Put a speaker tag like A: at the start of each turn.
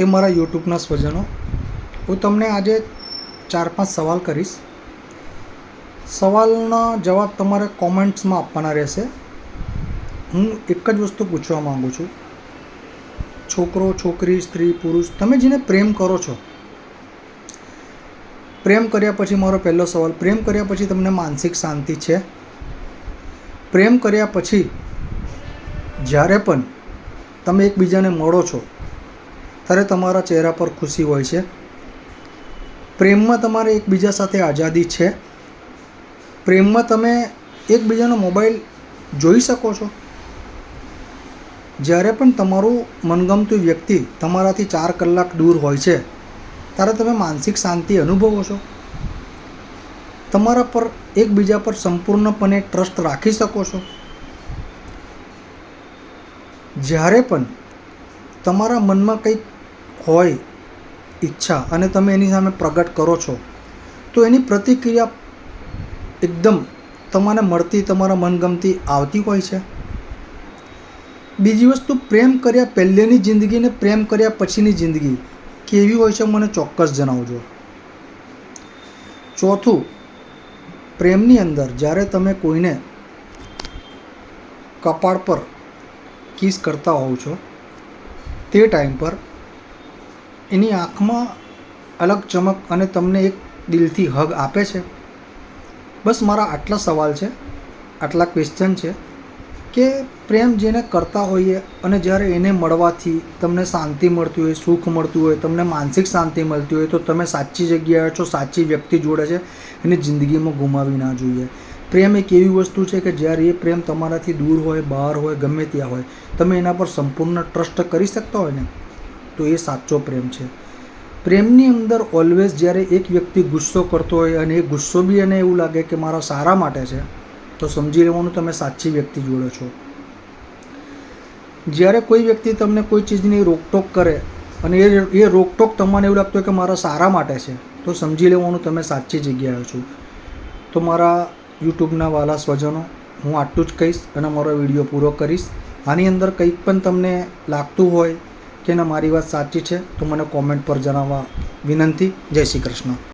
A: એ મારા યુટ્યુબના સ્વજનો, હું તમને આજે 4-5 સવાલ કરીશ. સવાલના જવાબ તમારે કોમેન્ટ્સમાં આપવાના રહેશે. હું એક જ વસ્તુ પૂછવા માગું છું. છોકરો, છોકરી, સ્ત્રી, પુરુષ, તમે જેને પ્રેમ કરો છો, પ્રેમ કર્યા પછી મારો પહેલો સવાલ, પ્રેમ કર્યા પછી તમને માનસિક શાંતિ છે? પ્રેમ કર્યા પછી જ્યારે પણ તમે એકબીજાને મળો છો ત્યારે તમારા ચહેરા પર ખુશી હોય છે? પ્રેમમાં તમારે એકબીજા સાથે આઝાદી છે? પ્રેમમાં તમે એકબીજાનો મોબાઈલ જોઈ શકો છો? જ્યારે પણ તમારું મનગમતું વ્યક્તિ તમારાથી 4 કલાક દૂર હોય છે ત્યારે તમે માનસિક શાંતિ અનુભવો છો? તમારા પર એકબીજા પર સંપૂર્ણપણે ટ્રસ્ટ રાખી શકો છો? જ્યારે પણ તમારા મનમાં કંઈક હોય ઈચ્છા અને તમે એની સામે પ્રગટ કરો છો તો એની પ્રતિક્રિયા એકદમ તમારે મળતી, તમારા મનગમતી આવતી હોય છે? બીજી વસ્તુ, પ્રેમ કર્યા પહેલેની જિંદગી ને પ્રેમ કર્યા પછીની જિંદગી કેવી હોય છે મને ચોક્કસ જણાવજો. ચોથું, પ્રેમની અંદર જ્યારે તમે કોઈને કપાળ પર કિસ કરતા હોવ છો તે ટાઈમ પર એની આંખમાં અલગ ચમક અને તમને એક દિલથી હગ આપે છે? બસ મારા આટલા સવાલ છે, આટલા ક્વેશ્ચન છે કે પ્રેમ જેને કરતા હોઈએ અને જ્યારે એને મળવાથી તમને શાંતિ મળતી હોય, સુખ મળતું હોય, તમને માનસિક શાંતિ મળતી હોય તો તમે સાચી જગ્યાએ છો, સાચી વ્યક્તિ જોડે છે, એને જિંદગીમાં ગુમાવી ના જોઈએ. પ્રેમ એક એવી વસ્તુ છે કે જ્યારે એ પ્રેમ તમારાથી દૂર હોય, બહાર હોય, ગમે ત્યાં હોય, તમે એના પર સંપૂર્ણ ટ્રસ્ટ કરી શકતા હોય ને તો એ સાચો પ્રેમ છે. પ્રેમની અંદર ઓલવેઝ જ્યારે એક વ્યક્તિ ગુસ્સો કરતો હોય અને એ ગુસ્સો બી એને એવું લાગે કે મારા સારા માટે છે તો સમજી લેવાનું તમે સાચી વ્યક્તિ જોડે છો. જ્યારે કોઈ વ્યક્તિ તમને કોઈ ચીજની રોકટોક કરે અને એ રોકટોક તમને એવું લાગતું હોય કે મારા સારા માટે છે તો સમજી લેવાનું તમે સાચી જગ્યાએ છો. તો મારા યુટ્યુબના વાલા સ્વજનો, હું આટલું જ કહીશ અને મારો વિડીયો પૂરો કરીશ. આની અંદર કંઈક પણ તમને લાગતું હોય કે ના મારી વાત સાચી છે તો મને કોમેન્ટ પર જણાવવા વિનંતી. જય શ્રી કૃષ્ણ.